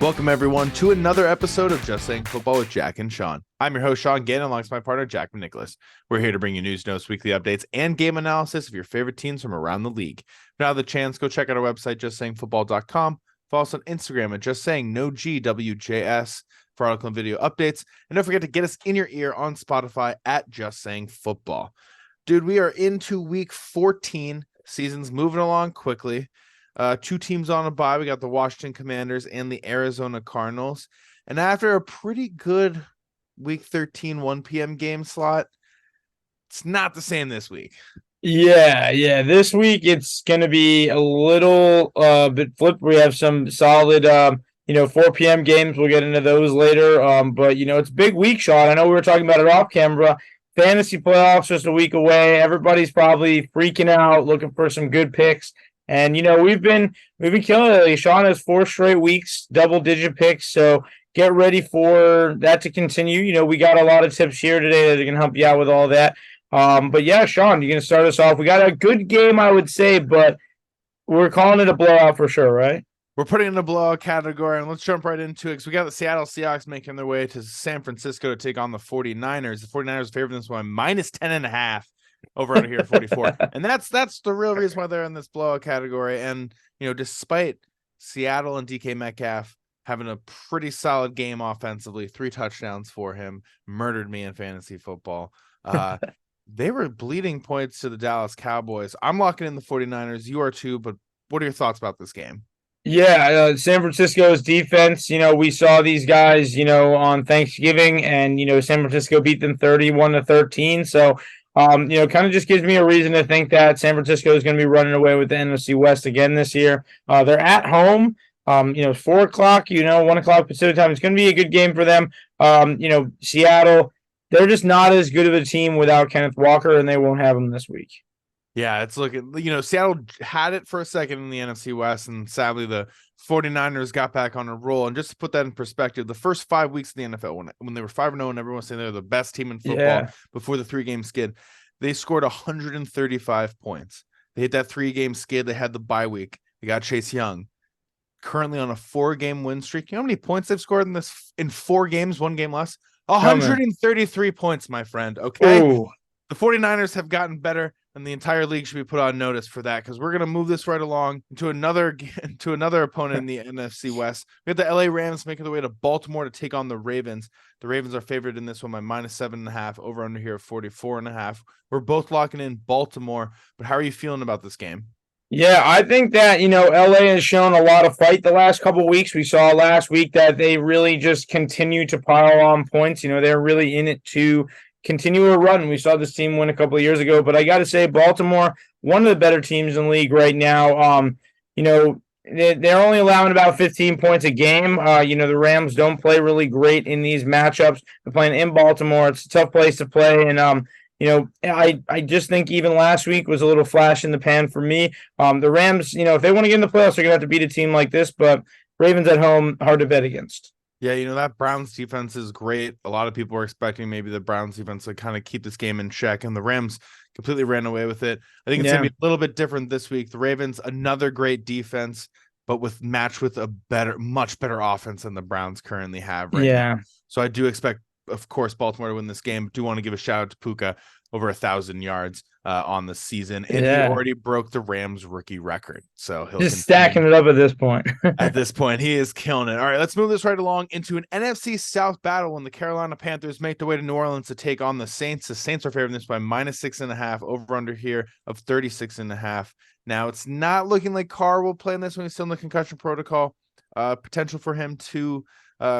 Welcome, everyone, to another episode of Just Saying Football with Jack and Sean. I'm your host, Sean Gannon, alongside my partner, Jack Nicholas. We're here to bring you news, notes, weekly updates, and game analysis of your favorite teams from around the league. If you have the chance, go check out our website, justsayingfootball.com. Follow us on Instagram at JustSayingNoGWJS for article and video updates. And don't forget to get us in your ear on Spotify at Just Saying Football. Dude, we are into week 14. Season's moving along quickly. Two teams on a bye. We got the Washington Commanders and the Arizona Cardinals. And after a pretty good week 13 1 p.m. game slot, it's not the same this week. Yeah. This week it's going to be a little bit flipped. We have some solid 4 p.m. games. We'll get into those later. But it's a big week, Sean. I know we were talking about it off camera. Fantasy playoffs just a week away. Everybody's probably freaking out, looking for some good picks. And we've been killing it. Sean has 4 straight weeks, double-digit picks. So get ready for that to continue. We got a lot of tips here today that are going to help you out with all that. But yeah, Sean, you're going to start us off. We got a good game, I would say, but we're calling it a blowout for sure, right? We're putting it in the blowout category, and let's jump right into it because we got the Seattle Seahawks making their way to San Francisco to take on the 49ers. The 49ers favored this one minus 10.5. Over under here 44. And that's the real reason why they're in this blowout category. And despite Seattle and DK Metcalf having a pretty solid game offensively, 3 touchdowns for him, murdered me in fantasy football. They were bleeding points to the Dallas Cowboys. I'm locking in the 49ers. You are too, but what are your thoughts about this game? Yeah, San Francisco's defense, we saw these guys, on Thanksgiving, and San Francisco beat them 31-13. So kind of just gives me a reason to think that San Francisco is going to be running away with the NFC West again this year. They're at home, 4 o'clock, 1 o'clock Pacific time. It's going to be a good game for them. Seattle, they're just not as good of a team without Kenneth Walker, and they won't have him this week. Yeah, it's looking, Seattle had it for a second in the NFC West, and sadly the 49ers got back on a roll. And just to put that in perspective, the first 5 weeks of the NFL, when they were 5-0 and everyone was saying they were the best team in football before the 3-game skid, they scored 135 points. They hit that 3-game skid. They had the bye week. They got Chase Young, currently on a 4-game win streak. You know how many points they've scored in 4 games, 1 game less? 133 points, my friend. Okay. Ooh. The 49ers have gotten better, and the entire league should be put on notice for that, because we're going to move this right along to another opponent in the NFC West. We got the LA Rams making their way to Baltimore to take on the Ravens. The Ravens are favored in this one by minus 7.5, over under here 44.5. We're both locking in Baltimore, but how are you feeling about this game? Yeah, I think that, LA has shown a lot of fight the last couple of weeks. We saw last week that they really just continue to pile on points. They're really in it to continue a run. We saw this team win a couple of years ago, but I got to say, Baltimore, one of the better teams in the league right now. They're only allowing about 15 points a game. The Rams don't play really great in these matchups. They're playing in Baltimore. It's a tough place to play. And, I just think even last week was a little flash in the pan for me. The Rams, if they want to get in the playoffs, they're going to have to beat a team like this, but Ravens at home, hard to bet against. Yeah, that Browns defense is great. A lot of people were expecting maybe the Browns defense to kind of keep this game in check, and the Rams completely ran away with it. I think it's going to be a little bit different this week. The Ravens, another great defense, but matched with a much better offense than the Browns currently have right now. So I do expect, of course, Baltimore to win this game. Do want to give a shout out to Puka, over 1,000 yards on the season, and he already broke the Rams rookie record. So he'll just stacking it up at this point. At this point, he is killing it. All right, let's move this right along into an NFC South battle when the Carolina Panthers make their way to New Orleans to take on the Saints. The Saints are favored this by minus 6.5, over under here of 36.5. Now, it's not looking like Carr will play in this one. He's still in the concussion protocol. Potential for him to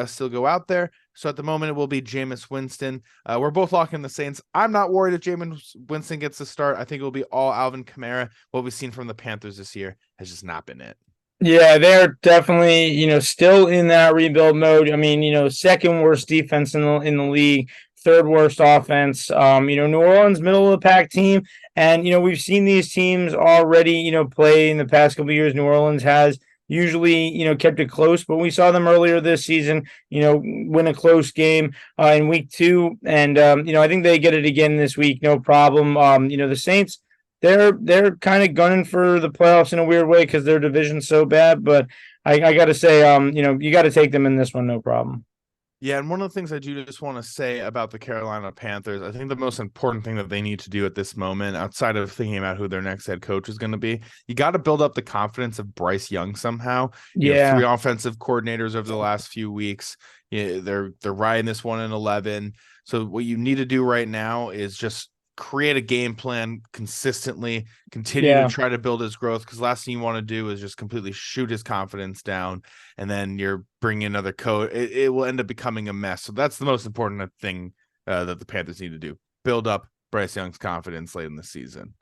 still go out there. So at the moment, it will be Jameis Winston. We're both locking the Saints. I'm not worried if Jameis Winston gets the start. I think it will be all Alvin Kamara. What we've seen from the Panthers this year has just not been it. Yeah, they're definitely, still in that rebuild mode. I mean, second worst defense in the league, third worst offense. New Orleans, middle of the pack team. And, we've seen these teams already, play in the past couple of years. New Orleans has usually, kept it close, but we saw them earlier this season, win a close game in week 2. And, I think they get it again this week. No problem. The Saints, they're kind of gunning for the playoffs in a weird way because their division's so bad. But I got to say, you got to take them in this one, no problem. Yeah, and one of the things I do just want to say about the Carolina Panthers, I think the most important thing that they need to do at this moment, outside of thinking about who their next head coach is going to be, you got to build up the confidence of Bryce Young somehow. Yeah. 3 offensive coordinators over the last few weeks. They're riding this 1-11. So what you need to do right now is just create a game plan consistently, continue to try to build his growth, because last thing you want to do is just completely shoot his confidence down, and then you're bringing another coach. It will end up becoming a mess. So that's the most important thing that the Panthers need to do: build up Bryce Young's confidence late in the season.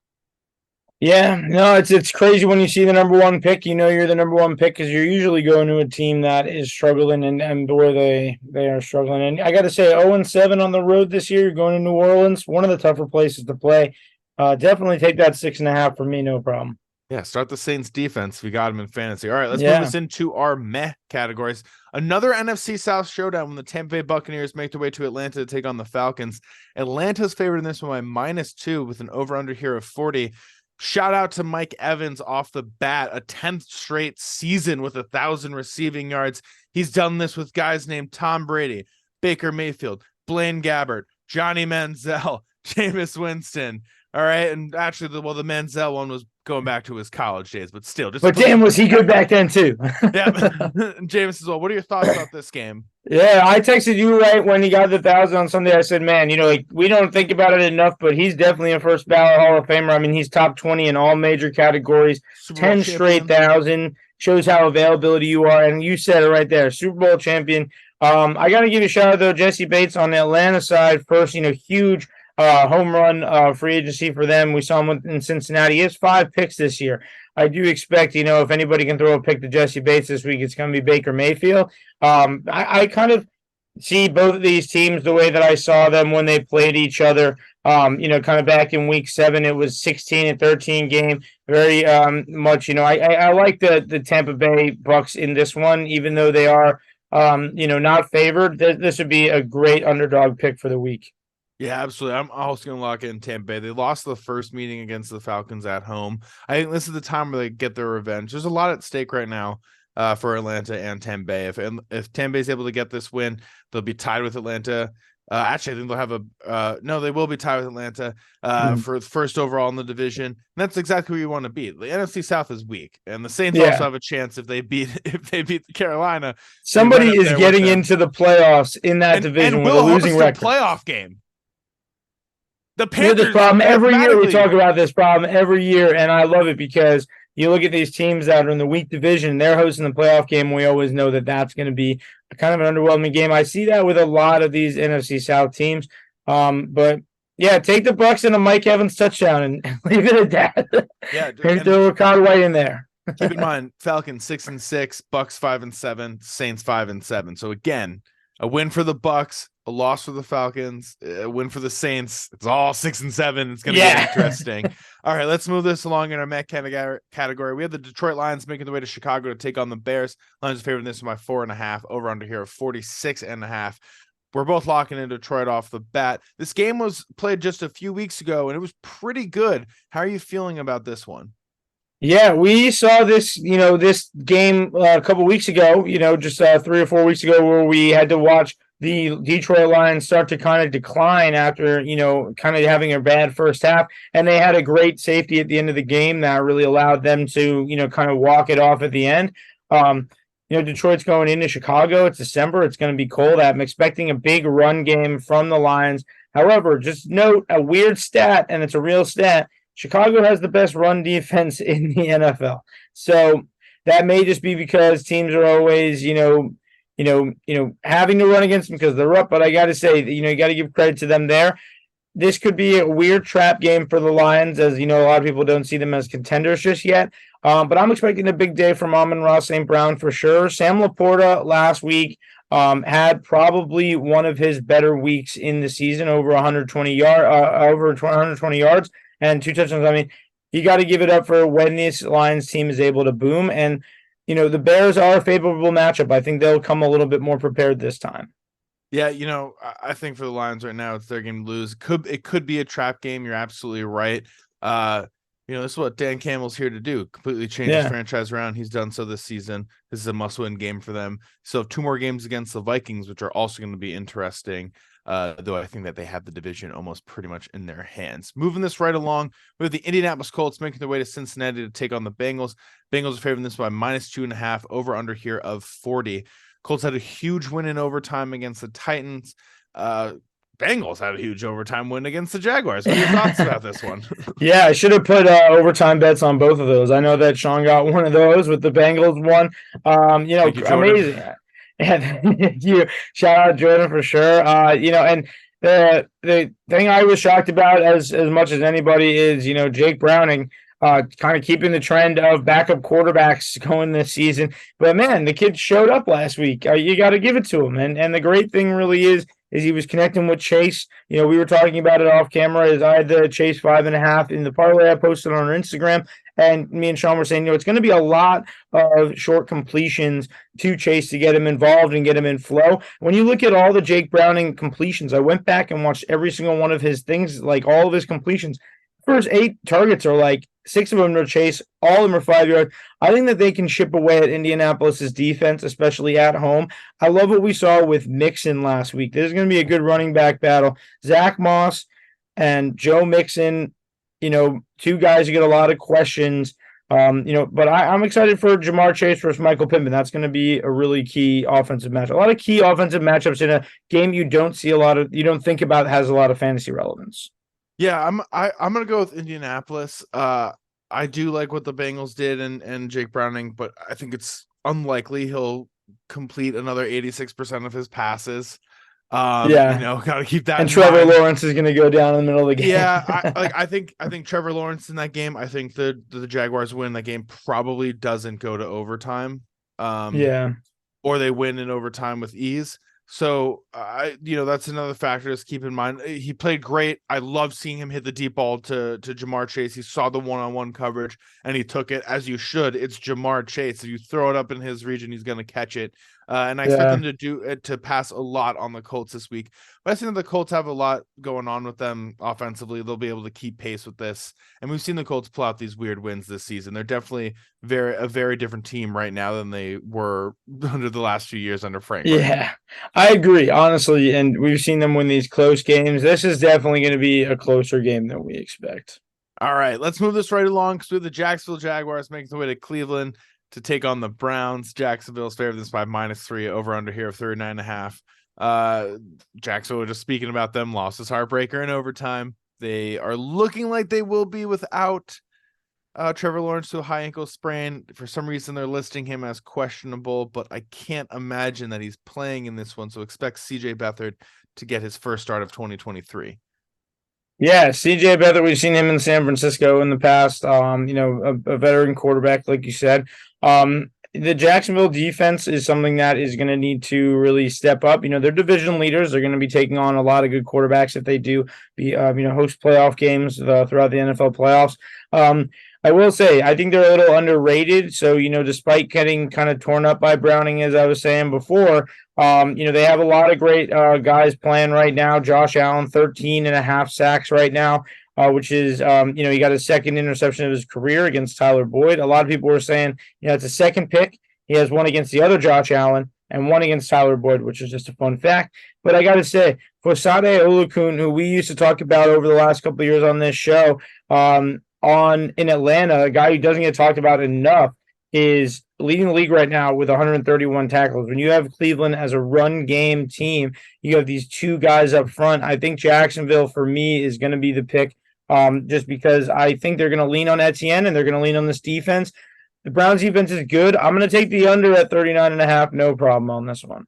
Yeah, no, it's crazy when you see the number one pick. You know you're the number one pick because you're usually going to a team that is struggling, and boy, they are struggling. And I got to say, 0-7 on the road this year. You're going to New Orleans, one of the tougher places to play. Definitely take that 6.5 for me, no problem. Yeah, start the Saints defense. We got him in fantasy. All right, let's move us into our meh categories. Another NFC South showdown when the Tampa Bay Buccaneers make their way to Atlanta to take on the Falcons. Atlanta's favored in this one by -2 with an over-under here of 40. Shout out to Mike Evans off the bat, a 10th straight season with 1,000 receiving yards. He's done this with guys named Tom Brady, Baker Mayfield, Blaine Gabbert, Johnny Manziel, Jameis Winston. All right, and actually, the Manziel one was going back to his college days, but still. But damn, was he good back then too? Yeah, Jameis as well. What are your thoughts about this game? Yeah, I texted you right when he got the 1,000 on Sunday. I said, man, we don't think about it enough, but he's definitely a first ballot Hall of Famer. I mean, he's top 20 in all major categories. 10 straight 1,000 shows how availability you are. And you said it right there, Super Bowl champion. I got to give you a shout out though, Jesse Bates on the Atlanta side. First, huge home run free agency for them. We saw him in Cincinnati. He has 5 picks this year. I do expect, if anybody can throw a pick to Jesse Bates this week, it's going to be Baker Mayfield. I kind of see both of these teams the way that I saw them when they played each other. Kind of back in week 7, it was 16-13 game. Very much, I like the Tampa Bay Bucks in this one, even though they are, not favored. This would be a great underdog pick for the week. Yeah, absolutely. I'm also going to lock in Tampa Bay. They lost the first meeting against the Falcons at home. I think this is the time where they get their revenge. There's a lot at stake right now for Atlanta and Tampa Bay. If Tampa Bay is able to get this win, they'll be tied with Atlanta. Actually, I think they'll have they will be tied with Atlanta for first overall in the division. And that's exactly where you want to be. The NFC South is weak, and the Saints also have a chance if they beat Carolina. Somebody is getting into the playoffs in that division and with a losing record. Playoff game. The Panthers, this problem every year. We talk about this problem every year, and I love it because you look at these teams that are in the weak division, they're hosting the playoff game. We always know that that's going to be kind of an underwhelming game. I see that with a lot of these NFC South teams. But yeah, take the Bucks and a Mike Evans touchdown and leave it at that. Yeah, and throw a Conway in there. Keep in mind, Falcons 6-6, Bucks 5-7, Saints 5-7. So again, a win for the Bucks, a loss for the Falcons, a win for the Saints. It's all 6-7. It's going to be interesting. All right, let's move this along in our Met category. We have the Detroit Lions making their way to Chicago to take on the Bears. Lions are favored in this by 4.5. Over under here of 46.5. We're both locking in Detroit off the bat. This game was played just a few weeks ago, and it was pretty good. How are you feeling about this one? Yeah, we saw this, this game a couple weeks ago, just 3 or 4 weeks ago, where we had to watch the Detroit Lions start to kind of decline after, kind of having a bad first half. And they had a great safety at the end of the game that really allowed them to, kind of walk it off at the end. Detroit's going into Chicago. It's December. It's going to be cold. I'm expecting a big run game from the Lions. However, just note a weird stat, and it's a real stat. Chicago has the best run defense in the NFL. So that may just be because teams are always, having to run against them because they're up. But I got to say, you got to give credit to them there. This could be a weird trap game for the Lions, as a lot of people don't see them as contenders just yet. But I'm expecting a big day from Amon-Ra St. Brown for sure. Sam Laporta last week had probably one of his better weeks in the season, over 120 yards. And 2 touchdowns. I mean, you got to give it up for when this Lions team is able to boom. And, the Bears are a favorable matchup. I think they'll come a little bit more prepared this time. Yeah, I think for the Lions right now, it's their game to lose. It could be a trap game. You're absolutely right. This is what Dan Campbell's here to do. Completely change his Yeah. franchise around. He's done so this season. This is a must-win game for them. So 2 more games against the Vikings, which are also going to be interesting. Though I think that they have the division almost pretty much in their hands. Moving this right along, we have the Indianapolis Colts making their way to Cincinnati to take on the Bengals. Bengals are favoring this by -2.5, over under here of 40. Colts had a huge win in overtime against the Titans. Bengals had a huge overtime win against the Jaguars. What are your thoughts about this one? Yeah, I should have put overtime bets on both of those. I know that Sean got one of those with the Bengals one. Thank you, Amazing. And thank you. Shout out Jordan for sure. And the thing I was shocked about as much as anybody is, Jake Browning kind of keeping the trend of backup quarterbacks going this season. But man, the kid showed up last week. You got to give it to him. And the great thing really is he was connecting with Chase. We were talking about it off camera. As I had the Chase 5.5 in the parlay I posted on our Instagram, and me and Sean were saying, it's going to be a lot of short completions to Chase to get him involved and get him in flow. When you look at all the Jake Browning completions, I went back and watched every single one of his things, like all of his completions. First 8 targets are like 6 of them to Chase, all of them are 5 yards. I think that they can chip away at Indianapolis's defense, especially at home. I love what we saw with Mixon last week. This is going to be a good running back battle. Zach Moss and Joe Mixon, 2 guys who get a lot of questions. But I'm excited for Jamar Chase versus Michael Pittman. That's going to be a really key offensive match. A lot of key offensive matchups in a game you don't think about has a lot of fantasy relevance. Yeah, I'm gonna go with Indianapolis. I do like what the Bengals did and Jake Browning, but I think it's unlikely he'll complete another 86% of his passes. Gotta keep that. And Trevor Lawrence is gonna go down in the middle of the game. Yeah, I think Trevor Lawrence in that game. I think the Jaguars win that game probably doesn't go to overtime. Or they win in overtime with ease. So, that's another factor to keep in mind. He played great. I love seeing him hit the deep ball to Jamar Chase. He saw the one-on-one coverage, and he took it, as you should. It's Jamar Chase. If you throw it up in his region, he's going to catch it. And I expect them to pass a lot on the Colts this week. But I think the Colts have a lot going on with them offensively. They'll be able to keep pace with this. And we've seen the Colts pull out these weird wins this season. They're definitely a very different team right now than they were under the last few years under Frank. Yeah, I agree, honestly. And we've seen them win these close games. This is definitely going to be a closer game than we expect. All right, let's move this right along because we have the Jacksonville Jaguars making their way to Cleveland to take on the Browns. Jacksonville's favored this by -3, over under here of 39.5. Jacksonville, just speaking about them, lost his heartbreaker in overtime. They are looking like they will be without Trevor Lawrence to a high ankle sprain. For some reason, they're listing him as questionable, but I can't imagine that he's playing in this one. So expect CJ Beathard to get his first start of 2023. Yeah, CJ Beathard, we've seen him in San Francisco in the past. A veteran quarterback, like you said. The Jacksonville defense is something that is going to need to really step up. They're division leaders. They're going to be taking on a lot of good quarterbacks if they do host playoff games throughout the NFL playoffs. I will say, I think they're a little underrated. So, despite getting kind of torn up by Browning, as I was saying before, they have a lot of great guys playing right now. Josh Allen, 13.5 sacks right now, which is, he got his second interception of his career against Tyler Boyd. A lot of people were saying, it's a second pick. He has one against the other Josh Allen and one against Tyler Boyd, which is just a fun fact. But I got to say, Fosade Olukun, who we used to talk about over the last couple of years on this show, in Atlanta, a guy who doesn't get talked about enough, is leading the league right now with 131 tackles. When you have Cleveland as a run game team, you have these 2 guys up front. I think Jacksonville, for me, is going to be the pick, just because I think they're going to lean on Etienne and they're going to lean on this defense. The Browns defense is good. I'm going to take the under at 39.5. No problem on this one.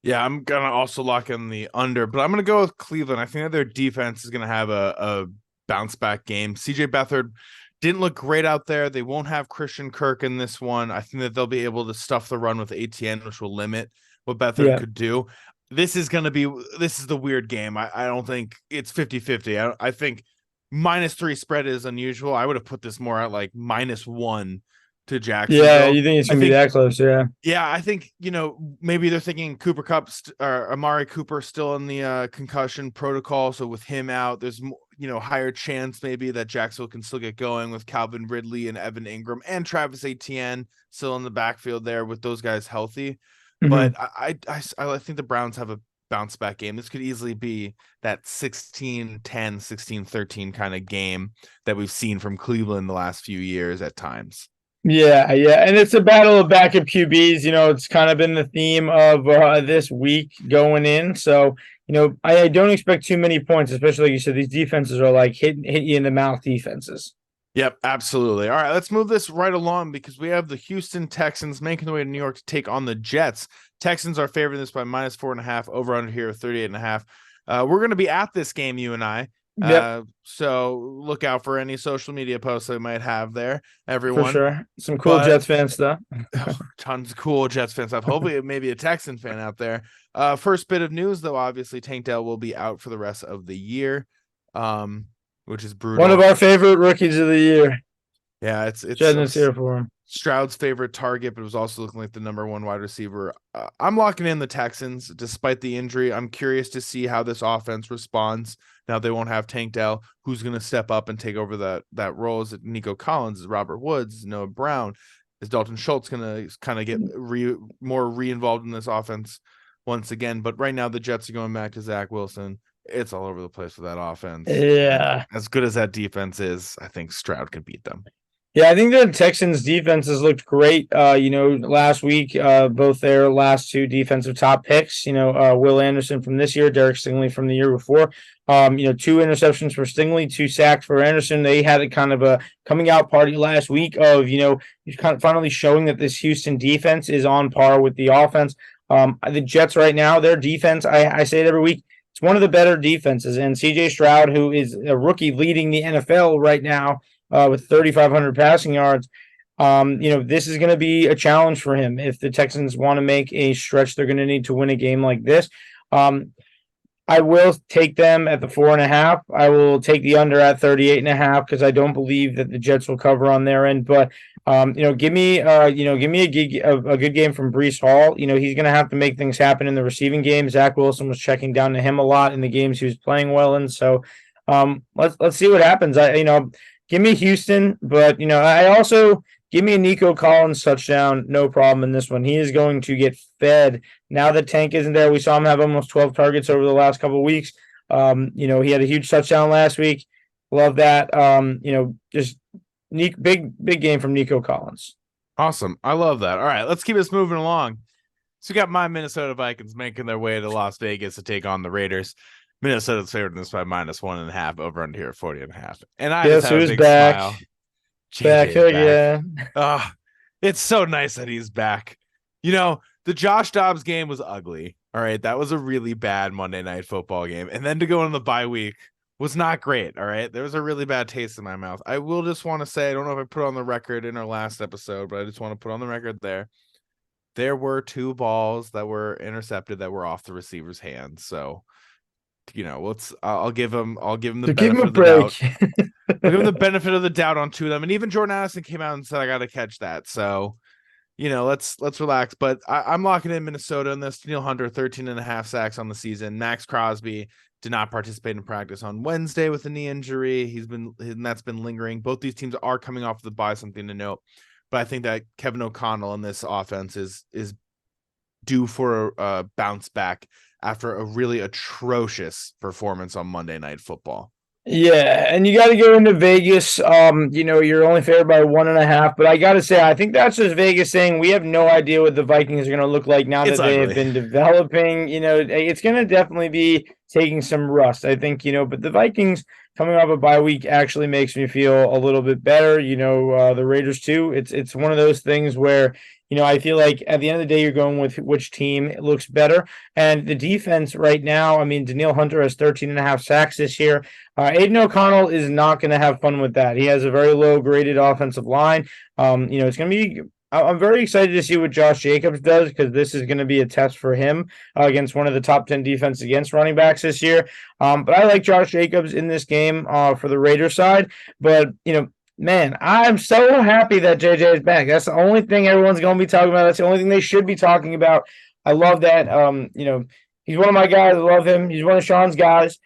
Yeah, I'm going to also lock in the under, but I'm going to go with Cleveland. I think that their defense is going to have a bounce back game. CJ Beathard didn't look great out there. They won't have Christian Kirk in this one. I think that they'll be able to stuff the run with ATN, which will limit what Beathard could do. This is the weird game. I don't think it's 50-50. I think -3 spread is unusual. I would have put this more at like -1 to Jacksonville. Yeah, you think it's going to be that close, yeah. Yeah, I think, maybe they're thinking Cooper Kupp or Amari Cooper still in the concussion protocol. So with him out, there's higher chance maybe that Jacksonville can still get going with Calvin Ridley and Evan Ingram and Travis Etienne still in the backfield there with those guys healthy. But I think the Browns have a bounce back game. This could easily be that 16-10, 16-13 kind of game that we've seen from Cleveland the last few years at times. Yeah, and it's a battle of backup QBs. It's kind of been the theme of this week going in. So, I don't expect too many points, especially like you said, these defenses are like hit you in the mouth defenses. Yep, absolutely. All right, let's move this right along because we have the Houston Texans making their way to New York to take on the Jets. Texans are favoring this by -4.5, over under here 38.5. We're going to be at this game, you and I. Yep. So look out for any social media posts they might have there, everyone. For sure. Some cool Jets fans stuff. Tons of cool Jets fan stuff. Hopefully maybe a Texan fan out there. First bit of news, though, obviously Tank Dell will be out for the rest of the year, which is brutal. One of our favorite rookies of the year. Yeah, it's here for him. Stroud's favorite target, but it was also looking like the number one wide receiver. I'm locking in the Texans despite the injury. I'm curious to see how this offense responds. Now they won't have Tank Dell. Who's going to step up and take over that role? Is it Nico Collins? Is it Robert Woods? Is Noah Brown? Is Dalton Schultz going to kind of get more re-involved in this offense once again? But right now the Jets are going back to Zach Wilson. It's all over the place with that offense. Yeah. As good as that defense is, I think Stroud can beat them. Yeah, I think the Texans defenses looked great. Last week, both their last two defensive top picks, Will Anderson from this year, Derek Stingley from the year before. 2 interceptions for Stingley, 2 sacks for Anderson. They had a kind of a coming out party last week of, kind of finally showing that this Houston defense is on par with the offense. The Jets right now, their defense, I say it every week, it's one of the better defenses. And CJ Stroud, who is a rookie leading the NFL right now, with 3,500 passing yards. This is going to be a challenge for him. If the Texans want to make a stretch, they're going to need to win a game like this. I will take them at the 4.5. I will take the under at 38.5 because I don't believe that the Jets will cover on their end. But give me a good game from Breece Hall. He's going to have to make things happen in the receiving game. Zach Wilson was checking down to him a lot in the games he was playing well in. So let's see what happens. Give me Houston, but I also give me a Nico Collins touchdown, no problem in this one. He is going to get fed now that Tank isn't there. We saw him have almost 12 targets over the last couple of weeks. He had a huge touchdown last week. Love that. Just big game from Nico Collins. Awesome, I love that. All right, let's keep this moving along. So we got my Minnesota Vikings making their way to Las Vegas to take on the Raiders. Minnesota's favored in this by -1.5, over under here 40.5. And I just have a big smile. Back again. It's so nice that he's back. The Josh Dobbs game was ugly. All right, that was a really bad Monday Night Football game. And then to go in the bye week was not great. All right, there was a really bad taste in my mouth. I will just want to say, I don't know if I put on the record in our last episode, but I just want to put on the record there were 2 balls that were intercepted that were off the receiver's hands. So I'll give him the benefit of the doubt. I'll give him the benefit of the doubt on 2 of them. And even Jordan Addison came out and said, I got to catch that. So, let's relax. But I'm locking in Minnesota in this. Danielle Hunter, 13.5 sacks on the season. Max Crosby did not participate in practice on Wednesday with a knee injury. That's been lingering. Both these teams are coming off the bye, something to note. But I think that Kevin O'Connell in this offense is due for a bounce back after a really atrocious performance on Monday Night Football. Yeah, and you got to go into Vegas. You're only favored by 1.5, but I got to say, I think that's just Vegas saying we have no idea what the Vikings are going to look like now that they have been developing. It's going to definitely be taking some rust, I think, but the Vikings coming off a bye week actually makes me feel a little bit better. The Raiders too. It's one of those things where, I feel like at the end of the day, you're going with which team looks better. And the defense right now, Danielle Hunter has 13.5 sacks this year. Aiden O'Connell is not going to have fun with that. He has a very low graded offensive line. It's going to be, I'm very excited to see what Josh Jacobs does because this is going to be a test for him against one of the top 10 defenses against running backs this year. But I like Josh Jacobs in this game for the Raiders side. But, man, I'm so happy that JJ is back. That's the only thing everyone's going to be talking about. That's the only thing they should be talking about. I love that. He's one of my guys. I love him. He's one of Sean's guys.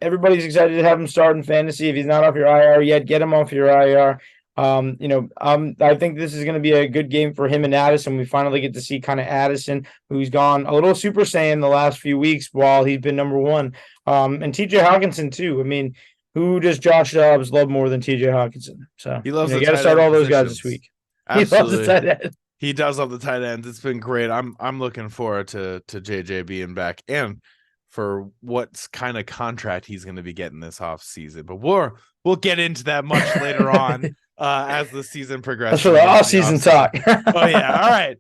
everybody's excited to have him start in fantasy. If he's not off your IR yet, get him off your IR. I think this is going to be a good game for him and Addison. We finally get to see kind of Addison, who's gone a little Super Saiyan the last few weeks while he's been number one. And TJ Hawkinson too. I mean, who does Josh Dobbs love more than TJ Hawkinson? So he loves you got to start all those guys this week. Absolutely. He loves the tight end. He does love the tight ends. It's been great. I'm looking forward to JJ being back and for what kind of contract he's going to be getting this off season. But we'll get into that much later on as the season progresses. That's for the off-season talk. Oh yeah. All right.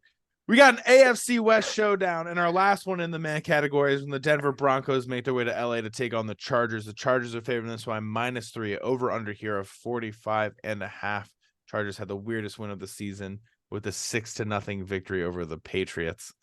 We got an AFC West showdown, and our last one in the man category is when the Denver Broncos make their way to LA to take on the Chargers. The Chargers are favoring this by -3, over under here of 45.5. Chargers had the weirdest win of the season with a 6-0 victory over the Patriots.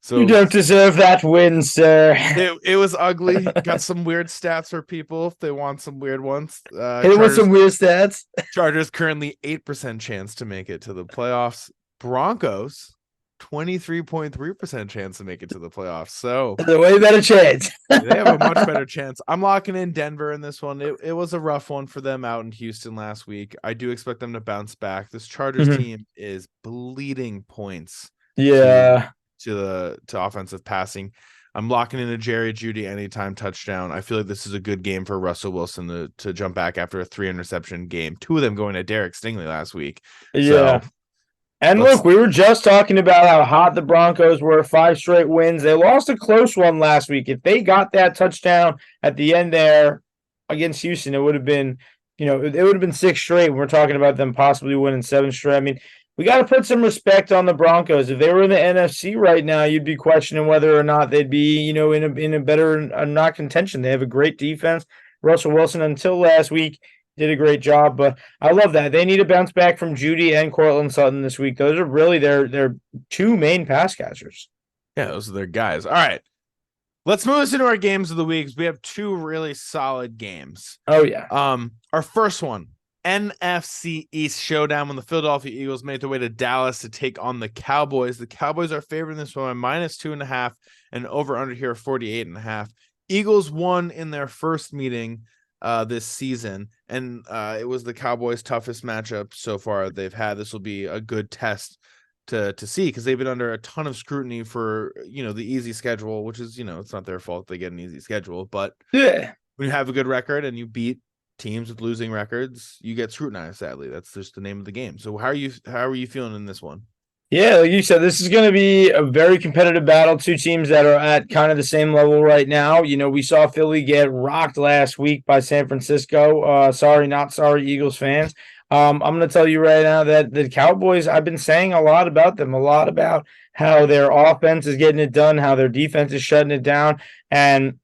So you don't deserve that win, sir. It was ugly. Got some weird stats for people if they want some weird ones. It was some weird stats. Chargers currently 8% chance to make it to the playoffs. Broncos 23.3% chance to make it to the playoffs. So a way better chance. They have a much better chance. I'm locking in Denver in this one. It was a rough one for them out in Houston last week. I do expect them to bounce back. This Chargers team is bleeding points. Yeah. To offensive passing. I'm locking in a Jerry Jeudy anytime touchdown. I feel like this is a good game for Russell Wilson to jump back after a 3-interception game. 2 of them going to Derek Stingley last week. Yeah. And look, we were just talking about how hot the Broncos were, 5 straight wins. They lost a close one last week. If they got that touchdown at the end there against Houston, it would have been, it would have been 6 straight. We're talking about them possibly winning 7 straight. I mean, we got to put some respect on the Broncos. If they were in the NFC right now, you'd be questioning whether or not they'd be, in a better not contention. They have a great defense. Russell Wilson, until last week, did a great job, but I love that. They need to bounce back from Jeudy and Courtland Sutton this week. Those are really their 2 main pass catchers. Yeah, those are their guys. All right. Let's move us into our games of the week. We have 2 really solid games. Oh, yeah. Our first one, NFC East showdown when the Philadelphia Eagles made their way to Dallas to take on the Cowboys. The Cowboys are favored in this one by -2.5 and over under here 48.5. Eagles won in their first meeting this season, and it was the Cowboys' toughest matchup so far they've had. This will be a good test to see because they've been under a ton of scrutiny for the easy schedule, which is it's not their fault they get an easy schedule, but yeah, when you have a good record and you beat teams with losing records, you get scrutinized. Sadly, that's just the name of the game. So how are you feeling in this one? Yeah, like you said, this is going to be a very competitive battle. 2 teams that are at kind of the same level right now. We saw Philly get rocked last week by San Francisco. Sorry, not sorry, Eagles fans. I'm going to tell you right now that the Cowboys, I've been saying a lot about them, a lot about how their offense is getting it done, how their defense is shutting it down. And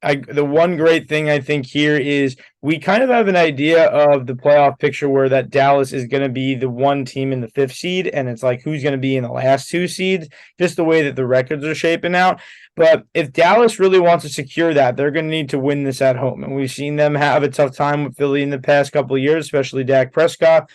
the one great thing I think here is we kind of have an idea of the playoff picture where that Dallas is going to be the 1 team in the 5th seed, and it's like who's going to be in the last 2 seeds, just the way that the records are shaping out. But if Dallas really wants to secure that, they're going to need to win this at home, and we've seen them have a tough time with Philly in the past couple of years, especially Dak Prescott.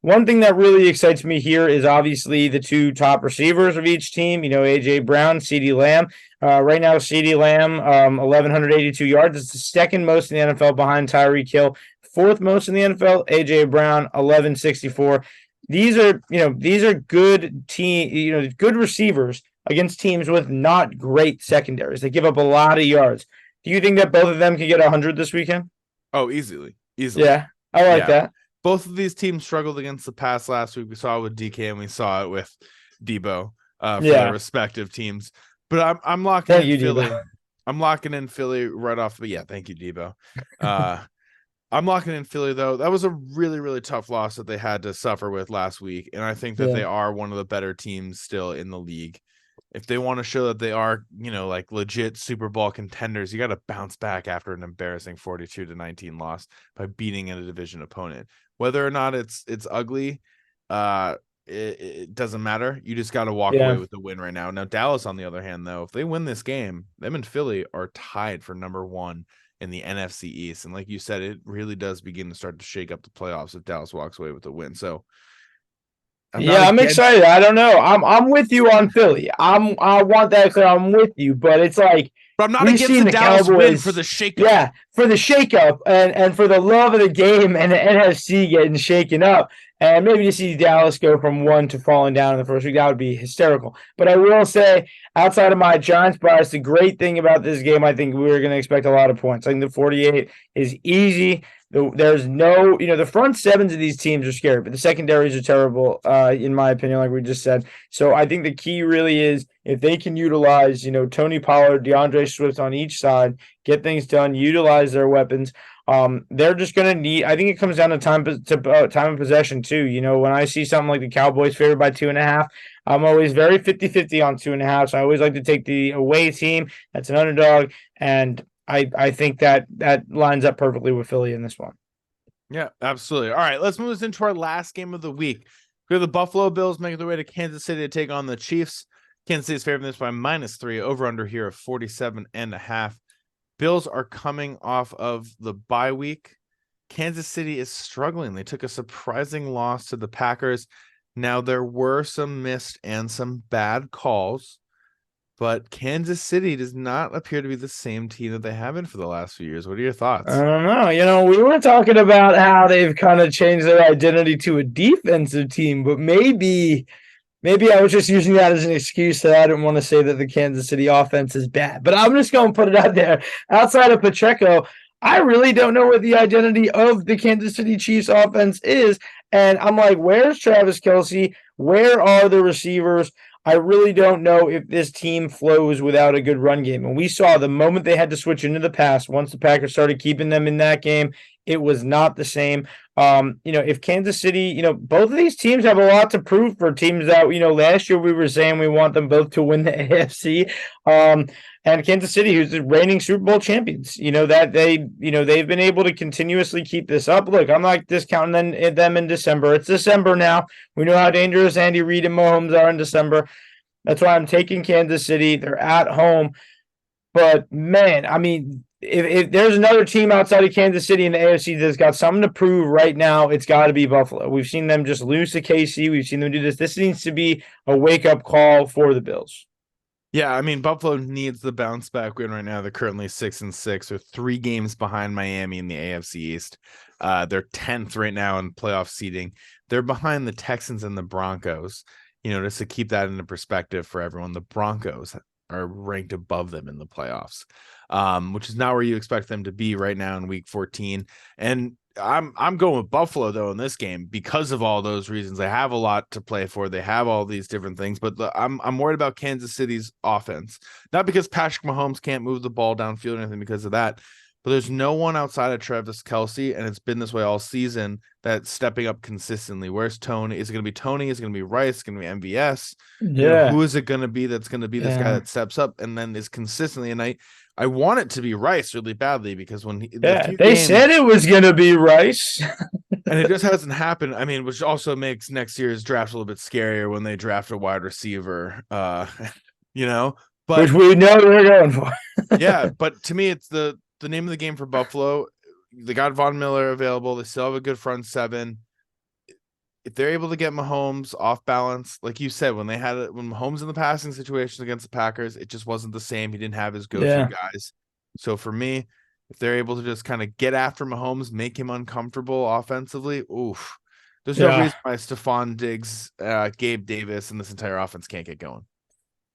One thing that really excites me here is obviously the 2 top receivers of each team, A.J. Brown, CeeDee Lamb. Right now, CeeDee Lamb, 1,182 yards. It's the 2nd most in the NFL behind Tyreek Hill. 4th most in the NFL, A.J. Brown, 1,164. These are good good receivers against teams with not great secondaries. They give up a lot of yards. Do you think that both of them can get 100 this weekend? Oh, easily. Yeah, I like that. Both of these teams struggled against the pass last week. We saw it with DK and we saw it with Debo for their respective teams. But I'm locking in Philly. Debo. I'm locking in Philly right off. But yeah, thank you, Debo. I'm locking in Philly, though. That was a really, really tough loss that they had to suffer with last week. And I think that they are one of the better teams still in the league. If they want to show that they are, like legit Super Bowl contenders, you got to bounce back after an embarrassing 42-19 loss by beating a division opponent. Whether or not it's ugly, it doesn't matter. You just got to walk away with the win right now. Now, Dallas, on the other hand, though, if they win this game, them and Philly are tied for number 1 in the NFC East. And like you said, it really does begin to start to shake up the playoffs if Dallas walks away with the win. So I'm excited. I don't know. I'm with you on Philly. I want that clear. I'm with you, but it's like But I'm not we've against seen the the Dallas win Cowboys for the shakeup. Yeah, for the shakeup and for the love of the game and the NFC getting shaken up. And maybe to see Dallas go from 1 to falling down in the first week, that would be hysterical. But I will say, outside of my Giants bias, the great thing about this game, I think we were going to expect a lot of points. I think the 48 is easy. There's no, the front sevens of these teams are scary, but the secondaries are terrible, in my opinion, like we just said. So I think the key really is if they can utilize, Tony Pollard, DeAndre Swift on each side, get things done, utilize their weapons. They're just going to need. I think it comes down to time of possession too. When I see something like the Cowboys favored by 2.5, I'm always very 50-50 on 2.5. So I always like to take the away team that's an underdog, and I think that lines up perfectly with Philly in this one. Yeah, absolutely. All right, let's move us into our last game of the week. We have the Buffalo Bills making their way to Kansas City to take on the Chiefs. Kansas City is favored this by -3, over under here of 47.5. Bills are coming off of the bye week. Kansas City is struggling. They took a surprising loss to the Packers. Now, there were some missed and some bad calls, but Kansas City does not appear to be the same team that they have been for the last few years. What are your thoughts? I don't know. We were talking about how they've kind of changed their identity to a defensive team, but maybe I was just using that as an excuse that I didn't want to say that the Kansas City offense is bad. But I'm just going to put it out there. Outside of Pacheco, I really don't know what the identity of the Kansas City Chiefs offense is. And I'm like, where's Travis Kelce? Where are the receivers? I really don't know if this team flows without a good run game. And we saw the moment they had to switch into the pass, once the Packers started keeping them in that game, it was not the same. If Kansas City, both of these teams have a lot to prove for teams that, last year we were saying we want them both to win the AFC. And Kansas City, who's the reigning Super Bowl champions, that they've been able to continuously keep this up. Look, I'm not discounting them in December. It's December now. We know how dangerous Andy Reid and Mahomes are in December. That's why I'm taking Kansas City. They're at home. But, man, I mean, if there's another team outside of Kansas City in the AFC that's got something to prove right now, it's got to be Buffalo. We've seen them just lose to KC. We've seen them do this. This needs to be a wake-up call for the Bills. Yeah, I mean, Buffalo needs the bounce back win right now. They're currently 6-6. They're 3 games behind Miami in the AFC East. They're 10th right now in playoff seeding. They're behind the Texans and the Broncos. Just to keep that into perspective for everyone, the Broncos are ranked above them in the playoffs, which is not where you expect them to be right now in week 14. And I'm going with Buffalo though in this game because of all those reasons. They have a lot to play for. They have all these different things, but I'm worried about Kansas City's offense, not because Patrick Mahomes can't move the ball downfield or anything because of that, but there's no one outside of Travis Kelce, and it's been this way all season, that's stepping up consistently. Where's Tony? Is it going to be Tony? Is it going to be Rice? Is it going to be MVS? Yeah. Who is it going to be that's going to be this guy that steps up and then is consistently? And I want it to be Rice really badly because when they said it was going to be Rice. And it just hasn't happened. I mean, which also makes next year's draft a little bit scarier when they draft a wide receiver, but which we know they're going for. Yeah, but to me, it's the name of the game for Buffalo. They got Von Miller available. They still have a good front seven. If they're able to get Mahomes off balance, like you said, when Mahomes in the passing situations against the Packers, it just wasn't the same. He didn't have his go-to guys. So for me, if they're able to just kind of get after Mahomes, make him uncomfortable offensively, there's no reason why Stephon Diggs, Gabe Davis, and this entire offense can't get going.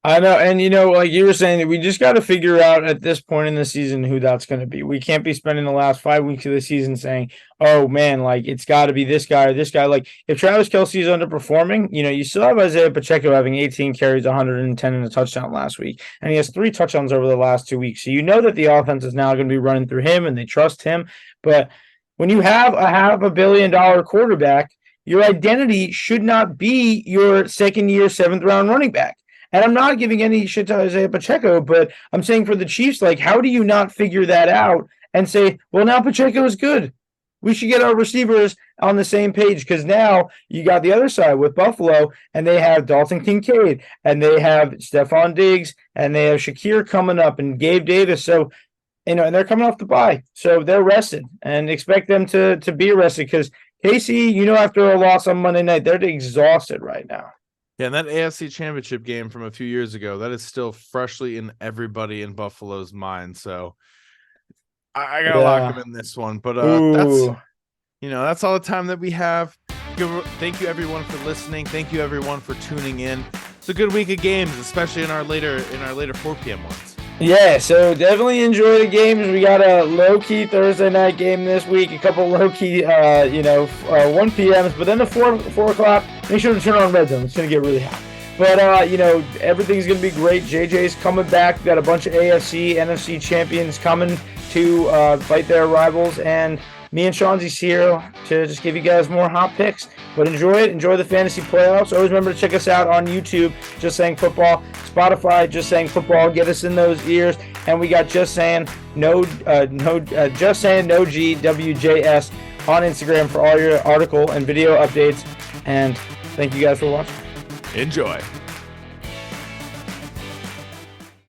I know, and like you were saying, we just got to figure out at this point in the season who that's going to be. We can't be spending the last 5 weeks of the season saying, "Oh man, like it's got to be this guy or this guy." Like if Travis Kelce is underperforming, you still have Isaiah Pacheco having 18 carries, 110 and a touchdown last week, and he has 3 touchdowns over the last 2 weeks. So that the offense is now going to be running through him, and they trust him. But when you have a $500 million quarterback, your identity should not be your second-year, 7th-round running back. And I'm not giving any shit to Isaiah Pacheco, but I'm saying for the Chiefs, like, how do you not figure that out and say, well, now Pacheco is good. We should get our receivers on the same page because now you got the other side with Buffalo, and they have Dalton Kincaid, and they have Stephon Diggs, and they have Shakir coming up, and Gabe Davis. So, and they're coming off the bye. So they're rested, and expect them to be rested because KC, after a loss on Monday night, they're exhausted right now. Yeah, and that AFC Championship game from a few years ago, that is still freshly in everybody in Buffalo's mind. So I gotta lock him in this one. But that's all the time that we have. Thank you everyone for listening. Thank you everyone for tuning in. It's a good week of games, especially in our later 4 p.m. ones. Yeah, so definitely enjoy the games. We got a low-key Thursday night game this week, a couple low-key, 1 p.m.s, but then the 4 o'clock, make sure to turn on Red Zone. It's going to get really hot. But, everything's going to be great. JJ's coming back. We've got a bunch of AFC, NFC champions coming to fight their rivals, and me and Sean's here to just give you guys more hot picks. But enjoy it. Enjoy the fantasy playoffs. Always remember to check us out on YouTube, Just Saying Football. Spotify, Just Saying Football. Get us in those ears. And we got Just Saying No G WJS on Instagram for all your article and video updates. And thank you guys for watching. Enjoy.